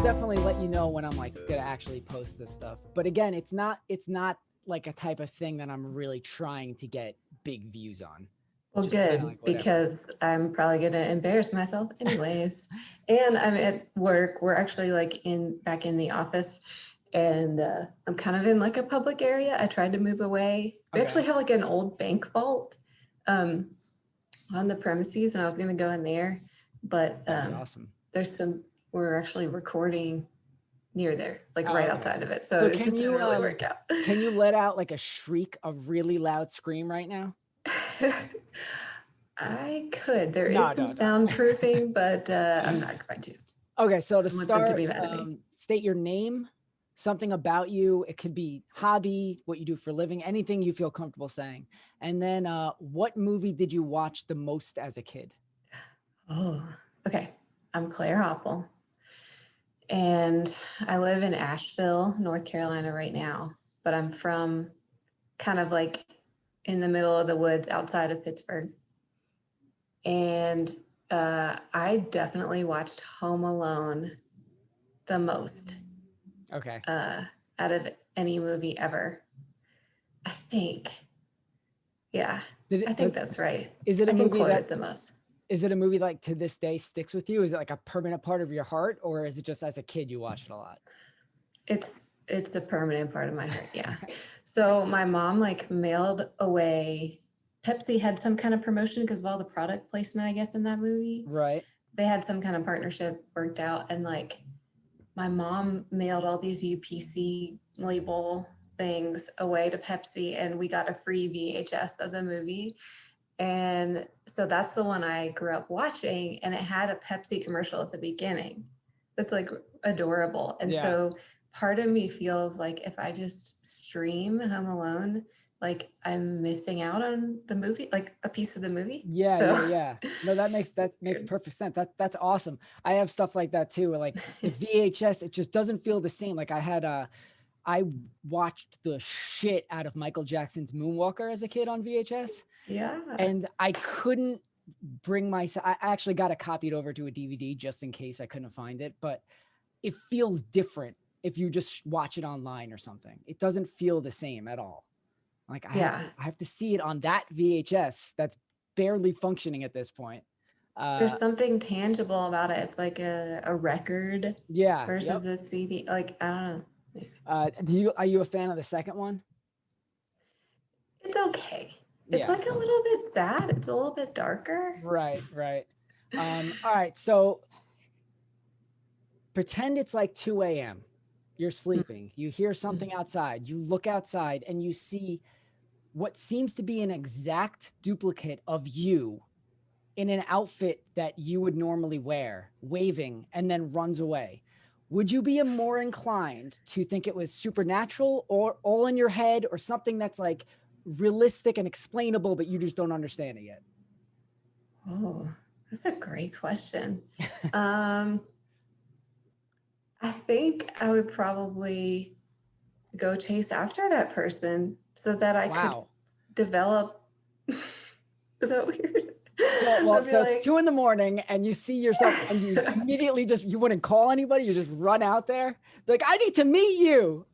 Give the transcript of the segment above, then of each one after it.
definitely let you know when I'm like gonna actually post this stuff. But again, it's not like a type of thing that I'm really trying to get big views on. Well, Just kind of good, like whatever. because I'm probably going to embarrass myself anyways. And I'm at work. We're actually like back in the office, and I'm kind of in like a public area. I tried to move away. We Okay. actually have like an old bank vault um, on the premises, and I was going to go in there, but That'd be awesome. we're actually recording near there, like Oh, right okay. outside of it. So So it just didn't really work out. can you let out like a shriek, a really loud scream right now? I could. There No, is some no, no. soundproofing, but I'm not going to. Okay, so to I want them to start, be mad at me. state your name, something about you. It could be hobby, what you do for a living, anything you feel comfortable saying. And then what movie did you watch the most as a kid? Oh, okay. I'm Claire Hopple, and I live in Asheville, North Carolina right now, but I'm from kind of like in the middle of the woods outside of Pittsburgh. And I definitely watched Home Alone the most Okay. out of any movie ever. I think. Yeah, Did I it, think that's right. is it I a can movie quote that it the most. is it a movie like to this day sticks with you? Is it like a permanent part of your heart, or is it just as a kid you watched it a lot? It's a permanent part of my heart. Yeah. So my mom like mailed away. Pepsi had some kind of promotion because of all the product placement, I guess, in that movie. Right. They had some kind of partnership worked out, and like my mom mailed all these UPC label things away to Pepsi, and we got a free VHS of the movie. And so that's the one I grew up watching, and it had a Pepsi commercial at the beginning. That's like adorable. And Yeah. so part of me feels like if I just stream Home Alone, like I'm missing out on the movie, like a piece of the movie. Yeah, yeah, So yeah. No, that makes it's weird. perfect sense. That's awesome. I have stuff like that too. Like the VHS, it just doesn't feel the same. Like I watched the shit out of Michael Jackson's Moonwalker as a kid on VHS, Yeah. and I couldn't bring myself. I actually got it copied over to a DVD just in case I couldn't find it, but it feels different if you just watch it online or something. It doesn't feel the same at all. Like Yeah. I have to see it on that VHS that's barely functioning at this point. There's something tangible about it. It's like a record Yeah, yep. versus a CD. Like, I don't know. Are you a fan of the second one? It's okay. It's Yeah. like a little bit sad. It's a little bit darker. Right, right. All right, so pretend it's like 2 a.m. You're sleeping. You hear something outside. You look outside and you see what seems to be an exact duplicate of you in an outfit that you would normally wear, waving, and then runs away. Would you be more inclined to think it was supernatural or all in your head or something that's like realistic and explainable, but you just don't understand it yet? Oh, that's a great question. um, I think I would probably go chase after that person so that I could Wow. develop. Is that weird? So it's 2 a.m. and you see yourself and you immediately you wouldn't call anybody. You just run out there. Like, I need to meet you.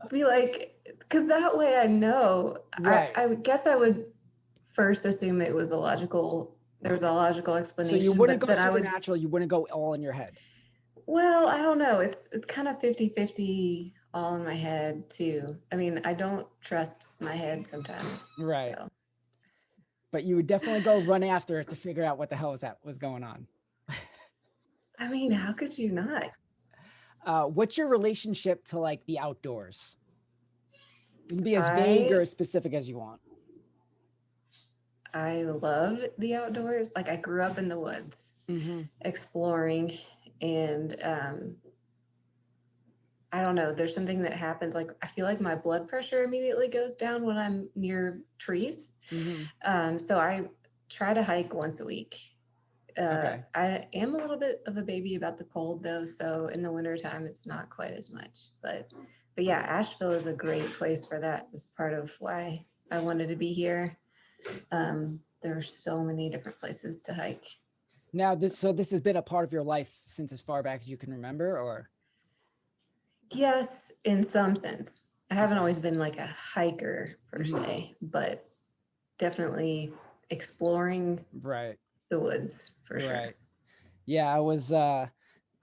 Be like, because that way I know. Right. I would guess I would first assume it was there was a logical explanation. So you wouldn't but go then supernatural. You wouldn't go all in your head. Well, I don't know. It's kind of 50-50 all in my head too. I mean, I don't trust my head sometimes. Right. So. But you would definitely go run after it to figure out what the hell was going on. I mean, how could you not? What's your relationship to like the outdoors? You can be as vague or as specific as you want. I love the outdoors. Like I grew up in the woods, exploring, and I don't know. There's something that happens. Like I feel like my blood pressure immediately goes down when I'm near trees. So I try to hike once a week. Okay. I am a little bit of a baby about the cold though. So in the wintertime, it's not quite as much, but yeah, Asheville is a great place for that. It's part of why I wanted to be here. There are so many different places to hike. Now this has been a part of your life since as far back as you can remember, or? Yes, in some sense. I haven't Okay. always been like a hiker per Mhm. se, but definitely exploring Right. the woods for sure. Right. Yeah, I was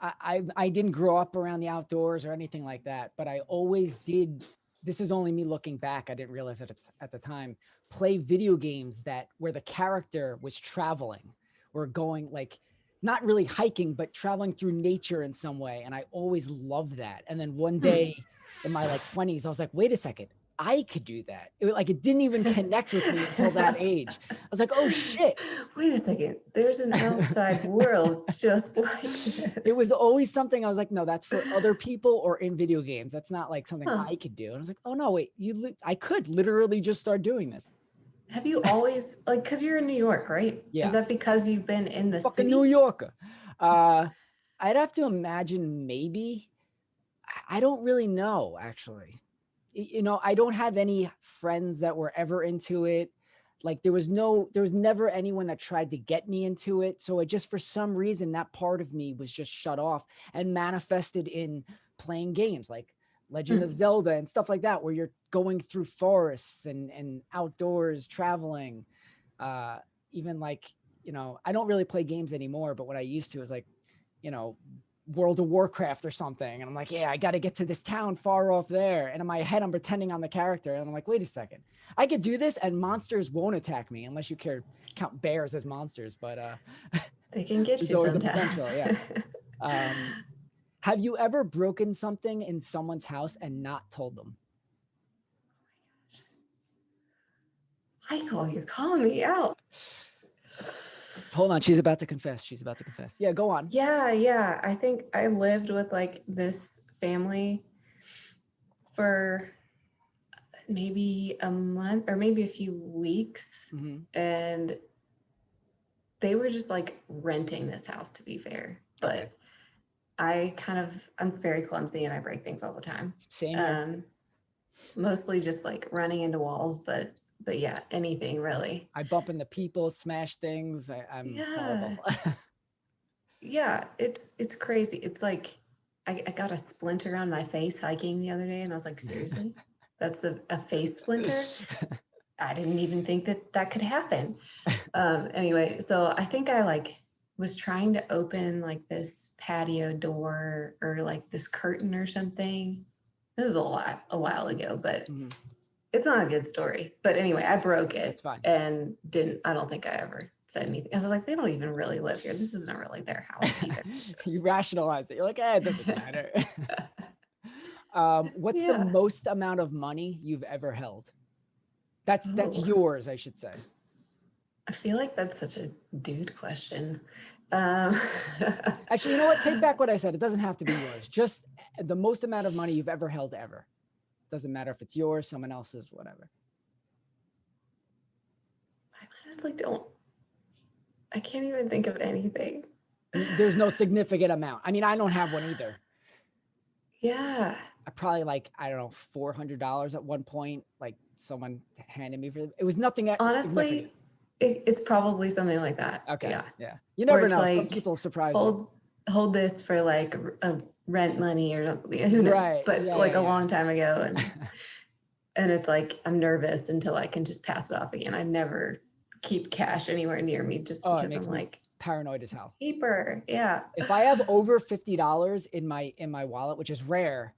I didn't grow up around the outdoors or anything like that, but I always did. This is only me looking back. I didn't realize it at the time. Play video games that where the character was traveling or going like not really hiking, but traveling through nature in some way. And I always loved that. And then one Hmm. day in my like 20s, I was like, wait a second, I could do that. Like it didn't even connect with me until that age. I was like, oh shit. Wait a second. There's an outside world just like It this. was always something I was like, no, that's for other people or in video games. That's not like something Huh. I could do. And I was like, oh no, wait, I could literally just start doing this. Have you always like because you're in New York, right? Is Yeah, that because you've been in the fucking New city? Yorker. Uh, I'd have to imagine maybe. I don't really know actually. You know, I don't have any friends that were ever into it. Like there was never anyone that tried to get me into it. So it just, for some reason, that part of me was just shut off and manifested in playing games like Legend Hmm. of Zelda and stuff like that, where you're going through forests and outdoors traveling. Uh, Even like, you know, I don't really play games anymore, but what I used to is like, you know, World of Warcraft or something. And I'm like, yeah, I got to get to this town far off there. And in my head, I'm pretending I'm the character. And I'm like, wait a second, I could do this and monsters won't attack me unless you count bears as monsters. But They can get there's you always a sometimes. potential. Yeah. Um, have you ever broken something in someone's house and not told them? Michael, you're calling me out. Hold on. She's about to confess. She's about to confess. Yeah, go on. Yeah. I think I lived with like this family for maybe a month or maybe a few weeks. Mm-hmm. And they were just like renting this house, to be fair. Okay. But I'm very clumsy and I break things all the time. Same here. Um, Mostly just like running into walls, but yeah, anything really. I bump into people, smash things. I'm Yeah. horrible. Yeah, it's crazy. It's like I got a splinter on my face hiking the other day, and I was like, seriously? That's a face splinter? I didn't even think that that could happen. Anyway, so I think I like was trying to open like this patio door or like this curtain or something. This is a while ago, but Mhm. it's not a good story. But anyway, I broke That's it fine. and I don't think I ever said anything. I was like, they don't even really live here. This isn't really their house either. You rationalize it. You're like, it doesn't matter. What's the Yeah. most amount of money you've ever held? That's Oh, yours, I should say. I feel like that's such a dude question. Um, Actually, you know what? Take back what I said. It doesn't have to be yours. Just the most amount of money you've ever held ever. Doesn't matter if it's yours, someone else's, whatever. I honestly don't, I can't even think of anything. There's no significant amount. I mean, I don't have one either. Yeah. I probably like, I don't know, $400 at one point. Like someone handed me for it was nothing significant. Honestly, it's probably something like that. Okay. Yeah. Yeah. You Or never it's know. Some like, people surprise you. hold this for like a rent money or something. Who knows? Right. But Yeah. like a Yeah. long time ago. And it's like, I'm nervous until I can just pass it off again. I never keep cash anywhere near me just Oh, it because I'm makes me like, paranoid as hell. paper. Yeah. If I have over $50 in my wallet, which is rare,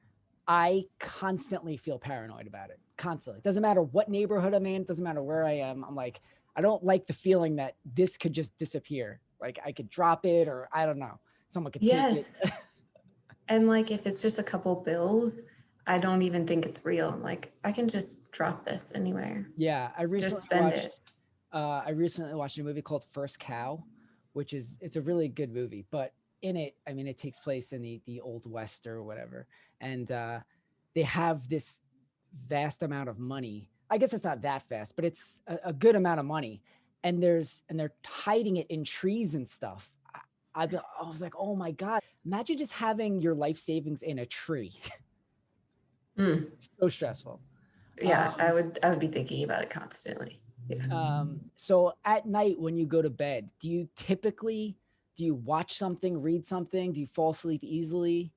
I constantly feel paranoid about it. Constantly. It doesn't matter what neighborhood I'm in, it doesn't matter where I am. I'm like, I don't like the feeling that this could just disappear. Like I could drop it or I don't know. Someone could take it. Yes. And like if it's just a couple bills, I don't even think it's real. I'm like, I can just drop this anywhere. Yeah. Just spend it. I recently watched a movie called First Cow, which it's a really good movie, but in it, I mean, it takes place in the old West or whatever. And they have this vast amount of money. I guess it's not that fast, but it's a good amount of money. And they're hiding it in trees and stuff. I was like, oh my God, imagine just having your life savings in a tree. Mm. So stressful. Yeah, Um, I would be thinking about it constantly. Yeah. so at night when you go to bed, do you typically Do you watch something, read something? Do you fall asleep easily?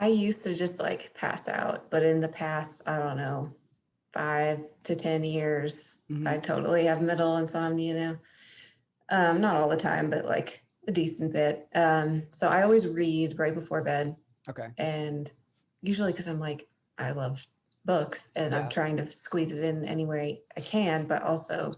I used to just like pass out, but in the past, I don't know, 5 to 10 years, I totally have middle insomnia now. Not all the time, but like a decent bit. So I always read right before bed. Okay. And usually because I'm like, I love books and I'm trying to squeeze it in any way I can, but also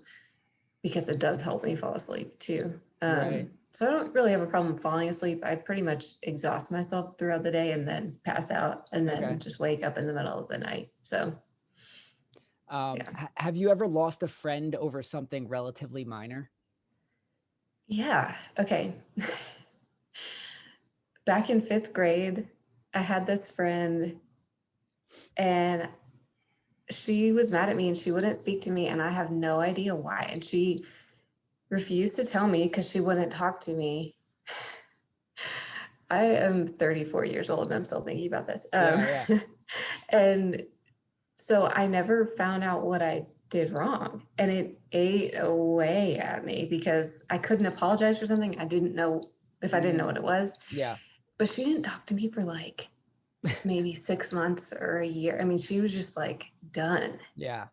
because it does help me fall asleep too. Right. So I don't really have a problem falling asleep. I pretty much exhaust myself throughout the day and then pass out and then just wake up in the middle of the night. So, have you ever lost a friend over something relatively minor? Yeah. Okay. Back in 5th grade, I had this friend and she was mad at me and she wouldn't speak to me and I have no idea why. And she refused to tell me because she wouldn't talk to me. I am 34 years old and I'm still thinking about this. And so I never found out what I did wrong. And it ate away at me because I couldn't apologize for something I didn't know if I didn't know what it was. Yeah. But she didn't talk to me for like maybe 6 months or a year. I mean, she was just like done. Yeah.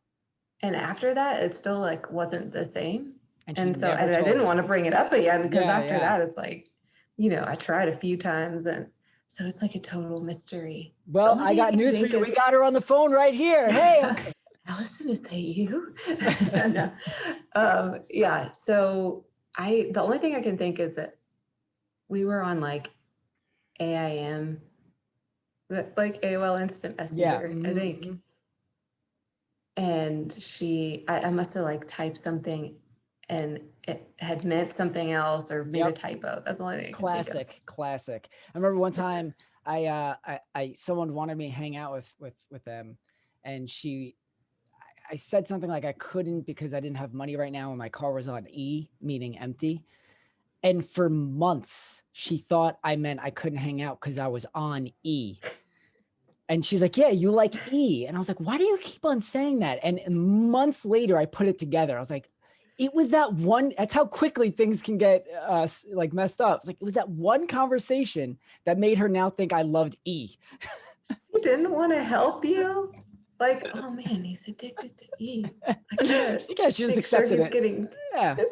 And after that, it still like wasn't the same. And so never I told didn't you. want to bring it up again because Yeah, after that, it's like, you know, I tried a few times and so it's like a total mystery. Well, I got news for you. We got her on the phone right here. Hey, Allison, is that you? No. Yeah. So the only thing I can think is that we were on like AIM, like AOL Instant Messenger, I think. And I must have like typed something and it had meant something else or made a typo. That's the only thing I can think of. Classic. I remember one time someone wanted me to hang out with them, and I said something like I couldn't because I didn't have money right now and my car was on E, meaning empty. And for months she thought I meant I couldn't hang out because I was on E. And she's like, yeah, you like E. And I was like, why do you keep on saying that? And months later, I put it together. I was like, it was that one, that's how quickly things can get like messed up. It's like, it was that one conversation that made her now think I loved E. He didn't want to help you? Like, oh man, he's addicted to E. Yeah, she just accepted he's getting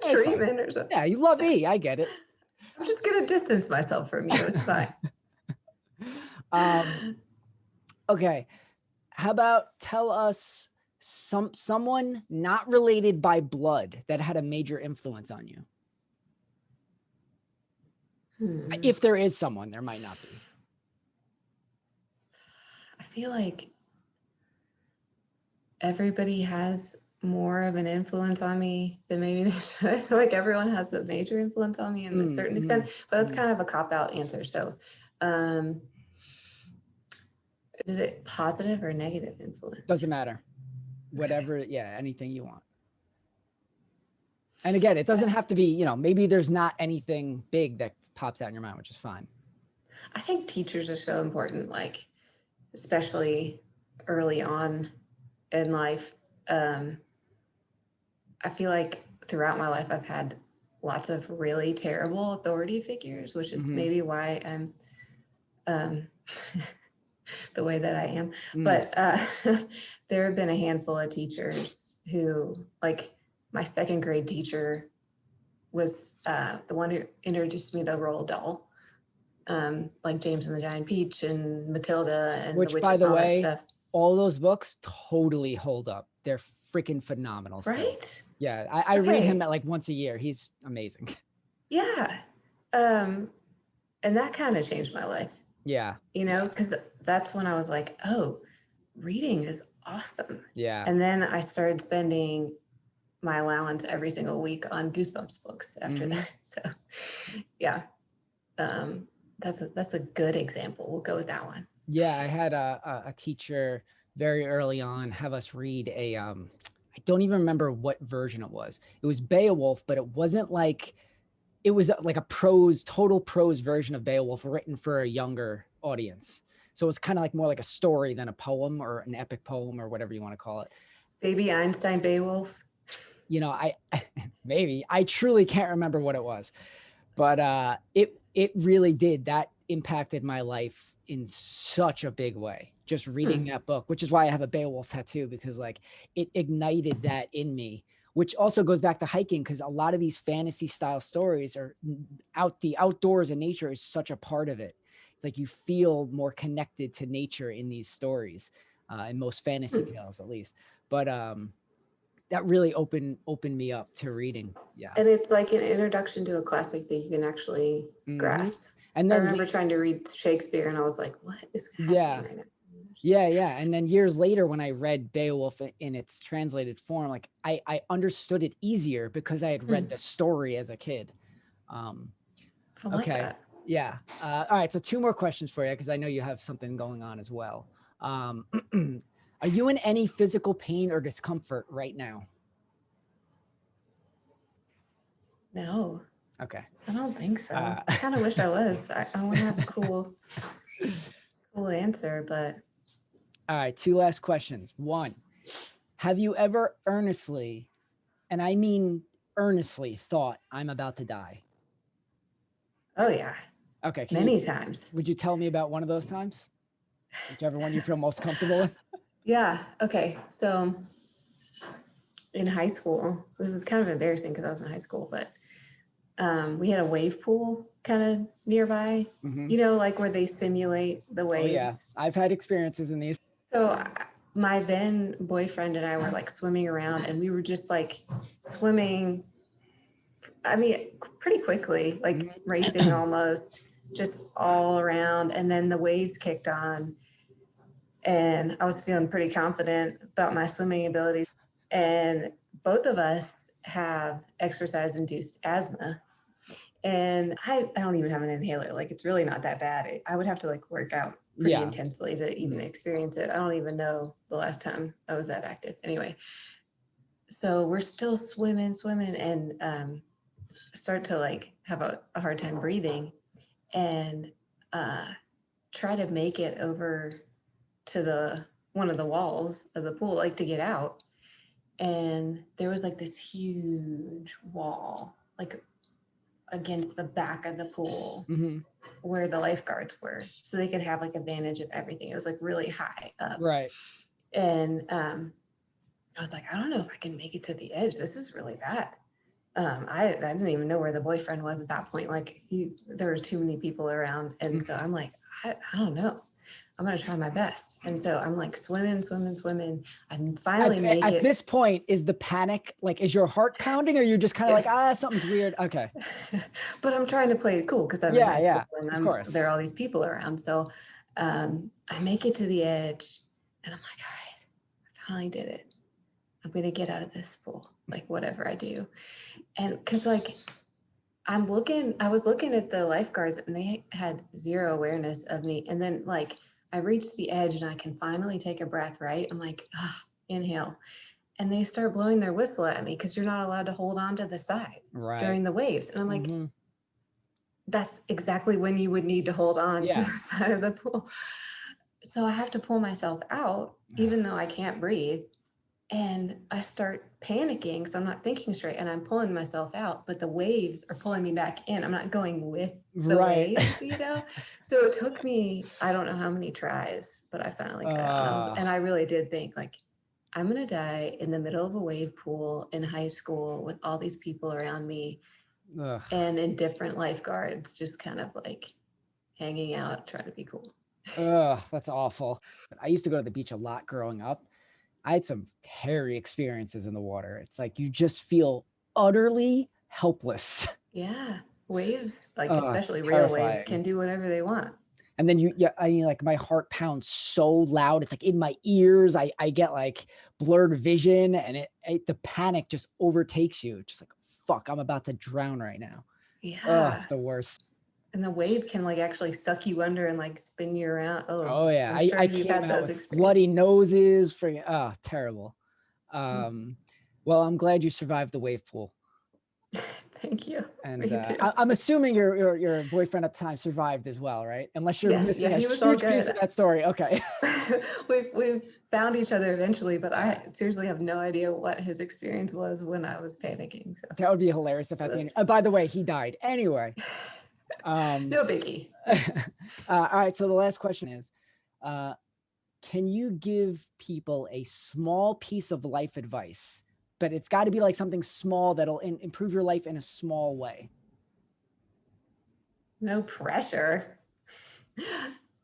treatment or something. Yeah, you love E. I get it. I'm just going to distance myself from you. It's fine. Okay. How about tell us someone not related by blood that had a major influence on you? If there is someone, there might not be. I feel like everybody has more of an influence on me than maybe they should. I feel like everyone has a major influence on me in a certain extent, but that's kind of a cop-out answer. So is it positive or negative influence? Doesn't matter. Whatever, anything you want. And again, it doesn't have to be, you know, maybe there's not anything big that pops out in your mind, which is fine. I think teachers are so important, like, especially early on in life. I feel like throughout my life, I've had lots of really terrible authority figures, which is maybe why I'm the way that I am. But there have been a handful of teachers who, like my 2nd grade teacher was the one who introduced me to Roald Dahl, like James and the Giant Peach and Matilda and which, the Witches, by the all way, that stuff. All those books totally hold up. They're freaking phenomenal. Right? Still. Yeah, I read him at like once a year. He's amazing. Yeah. And that kind of changed my life. Yeah. You know, because that's when I was like, oh, reading is awesome. Yeah. And then I started spending my allowance every single week on Goosebumps books after that. So yeah, that's a good example. We'll go with that one. Yeah, I had a teacher very early on have us read I don't even remember what version it was. It was Beowulf, but it wasn't like, it was like a total prose version of Beowulf written for a younger audience. So it's kind of like more like a story than a poem or an epic poem or whatever you want to call it. Baby Einstein Beowulf. You know, maybe I truly can't remember what it was. But it really did. That impacted my life in such a big way. Just reading that book, which is why I have a Beowulf tattoo, because like it ignited that in me. Which also goes back to hiking, because a lot of these fantasy style stories are the outdoors and nature is such a part of it. It's like you feel more connected to nature in these stories, in most fantasy tales at least. But that really opened me up to reading. Yeah. And it's like an introduction to a classic that you can actually grasp. And I then remember trying to read Shakespeare and I was like, what is happening right now? Yeah. And then years later, when I read Beowulf in its translated form, like I understood it easier because I had read the story as a kid. I like that. Yeah. All right. So 2 more questions for you, because I know you have something going on as well. Are you in any physical pain or discomfort right now? No. Okay. I don't think so. I kind of wish I was. I want to have a cool answer, but. All right. 2 last questions. 1, have you ever earnestly, and I mean earnestly, thought I'm about to die? Oh yeah. Okay. Many times. Would you tell me about one of those times? Whichever one you feel most comfortable with. Yeah. Okay. So in high school, this is kind of embarrassing because I was in high school, but we had a wave pool kind of nearby, you know, like where they simulate the waves. Oh, yeah. I've had experiences in these. So my then boyfriend and I were like swimming around, and we were just like swimming, I mean, pretty quickly, like racing almost, just all around. And then the waves kicked on, and I was feeling pretty confident about my swimming abilities. And both of us have exercise-induced asthma. And I don't even have an inhaler. Like, it's really not that bad. I would have to like work out pretty intensely to even experience it. I don't even know the last time I was that active. Anyway, so we're still swimming, and start to like have a hard time breathing, and try to make it over to one of the walls of the pool, like to get out. And there was like this huge wall, like against the back of the pool where the lifeguards were, so they could have like advantage of everything. It was like really high up. Right. And I was like, I don't know if I can make it to the edge. This is really bad. I didn't even know where the boyfriend was at that point. Like there was too many people around. And so I'm like, I don't know. I'm going to try my best. And so I'm like swimming. I finally make it. At this point, is the panic, like, is your heart pounding, or you're just kind of like, something's weird? Okay. But I'm trying to play it cool because I'm in high school and there are all these people around. So I make it to the edge and I'm like, all right, I finally did it. I'm going to get out of this pool, like whatever I do. And because like, I was looking at the lifeguards and they had zero awareness of me. And then like, I reached the edge and I can finally take a breath, right? I'm like, inhale. And they start blowing their whistle at me because you're not allowed to hold on to the side during the waves. And I'm like, that's exactly when you would need to hold on to the side of the pool. So I have to pull myself out, even though I can't breathe. And I start panicking. So I'm not thinking straight and I'm pulling myself out, but the waves are pulling me back in. I'm not going with the waves, you know? So it took me, I don't know how many tries, but I finally got out. And I really did think like, I'm going to die in the middle of a wave pool in high school with all these people around me and in different lifeguards, just kind of like hanging out, trying to be cool. That's awful. I used to go to the beach a lot growing up. I had some hairy experiences in the water. It's like you just feel utterly helpless. Yeah. Waves, like especially real waves, can do whatever they want. And then I mean, like my heart pounds so loud. It's like in my ears. I get like blurred vision, and the panic just overtakes you. Just like, fuck, I'm about to drown right now. Yeah. It's the worst. And the wave can like actually suck you under and like spin you around. Oh yeah. I'm sure I you've had those experiences. Bloody noses. Terrible. Well, I'm glad you survived the wave pool. Thank you. And Me too. I'm assuming your boyfriend at the time survived as well, right? Unless you're Yes, missing yeah, a he was all huge piece good. of that story. Okay. we found each other eventually, but I seriously have no idea what his experience was when I was panicking. So That would be hilarious if at the end. By the way, he died. Anyway. No biggie. All right. So the last question is, can you give people a small piece of life advice? But it's got to be like something small that'll improve your life in a small way. No pressure.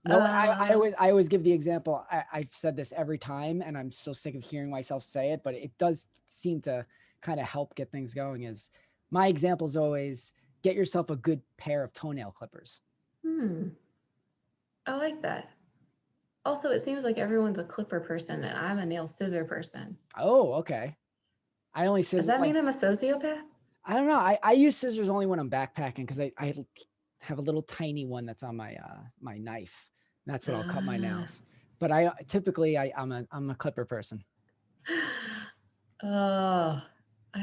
No, I always give the example. I've said this every time, and I'm so sick of hearing myself say it, but it does seem to kind of help get things going. Is my example is always get yourself a good pair of toenail clippers. I like that. Also, it seems like everyone's a clipper person, and I'm a nail scissor person. Oh, okay. I only scissors. Does that mean I'm a sociopath? I don't know. I use scissors only when I'm backpacking because I have a little tiny one that's on my my knife. That's what I'll cut my nails. But I typically I'm a clipper person. I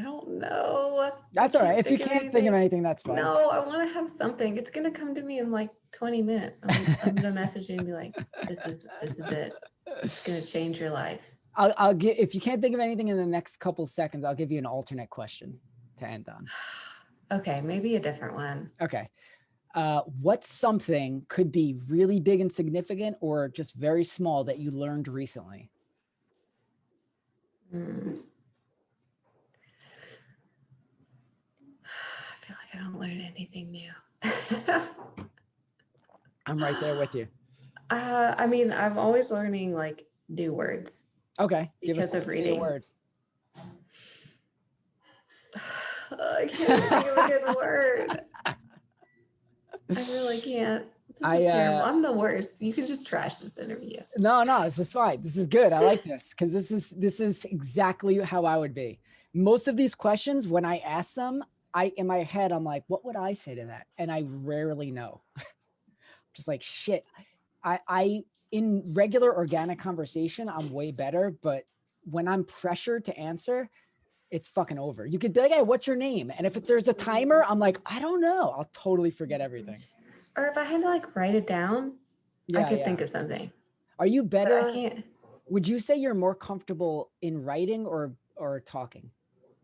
don't know. That's all right. If you can't think of anything, that's fine. No, I want to have something. It's gonna come to me in like 20 minutes. I'm gonna message you and be like, this is it. It's gonna change your life. I'll give, if you can't think of anything in the next couple seconds, I'll give you an alternate question to end on. Okay, maybe a different one. Okay. What something could be really big and significant or just very small that you learned recently? I feel like I don't learn anything new. I'm right there with you. I mean, I'm always learning like new words. Okay. Because of reading. A word. I can't think of a good word. I really can't. This is terrible. I'm the worst. You can just trash this interview. No, this is fine. This is good. I like this because this is exactly how I would be. Most of these questions, when I ask them, in my head, I'm like, what would I say to that? And I rarely know. Just like shit. I in regular organic conversation, I'm way better, but when I'm pressured to answer, it's fucking over. You could be like, hey, what's your name? And if there's a timer, I'm like, I don't know. I'll totally forget everything. Or if I had to like write it down, I could think of something. Are you better? But I can't. Would you say you're more comfortable in writing or talking?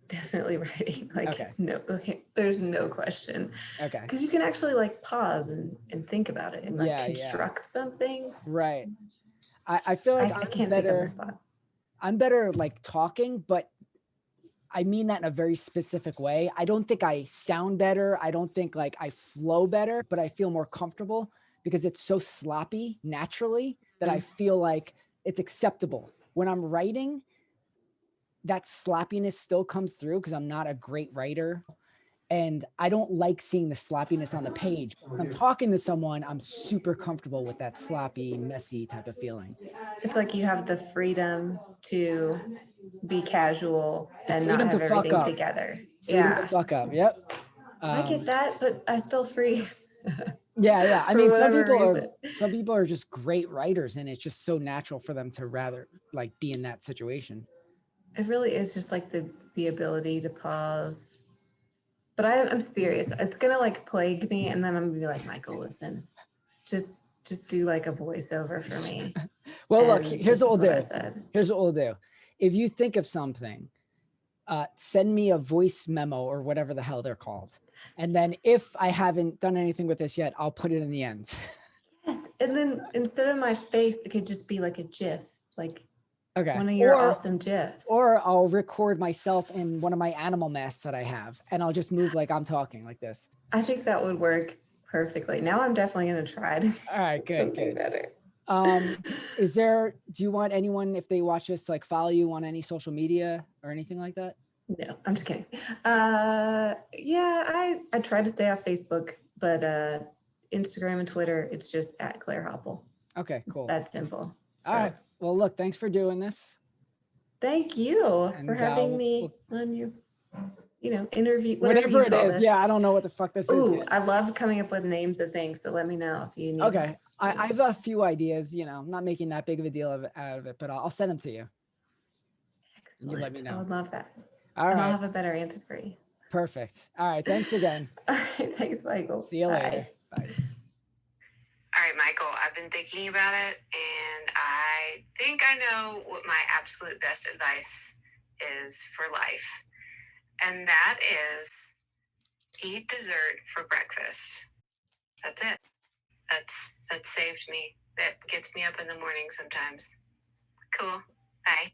Definitely writing. Like, okay. No, there's no question. Okay. Because you can actually like pause and think about it and like construct something. Right. I feel like I can't think of the spot. I'm better like talking, but I mean that in a very specific way. I don't think I sound better. I don't think like I flow better, but I feel more comfortable because it's so sloppy naturally that I feel like it's acceptable. When I'm writing, that sloppiness still comes through because I'm not a great writer. And I don't like seeing the sloppiness on the page. When I'm talking to someone, I'm super comfortable with that sloppy, messy type of feeling. It's like you have the freedom to be casual and not have everything together. Freedom to fuck up. Yep. I get that, but I still freeze. Yeah. I mean, some people are just great writers, and it's just so natural for them to rather like be in that situation. It really is just like the ability to pause. But I'm serious. It's gonna like plague me, and then I'm gonna be like, Michael, listen, just do like a voiceover for me. Well, look, here's what we'll do. Here's what we'll do. If you think of something, send me a voice memo or whatever the hell they're called. And then if I haven't done anything with this yet, I'll put it in the end. Yes. And then instead of my face, it could just be like a GIF, like one of your awesome GIFs. Or I'll record myself in one of my animal masks that I have, and I'll just move like I'm talking like this. I think that would work perfectly. Now I'm definitely going to try to All right, good. better. Do you want anyone, if they watch this, like follow you on any social media or anything like that? No, I'm just kidding. Yeah, I try to stay off Facebook, but Instagram and Twitter, it's just at Claire Hopple. Okay, cool. It's that simple. All right. Well, look, thanks for doing this. Thank you for having me on your, interview. Whatever it is. Yeah, I don't know what the fuck this is. Ooh, I love coming up with names of things. So let me know if you need. Okay. I have a few ideas, I'm not making that big of a deal out of it, but I'll send them to you. Excellent. You let me know. I would love that. All right. And I'll have a better answer for you. Perfect. All right. Thanks again. All right. Thanks, Michael. See you Bye. later. Bye. All right, Michael, I've been thinking about it, and I think I know what my absolute best advice is for life. And that is eat dessert for breakfast. That's it. That's saved me. That gets me up in the morning sometimes. Cool. Bye.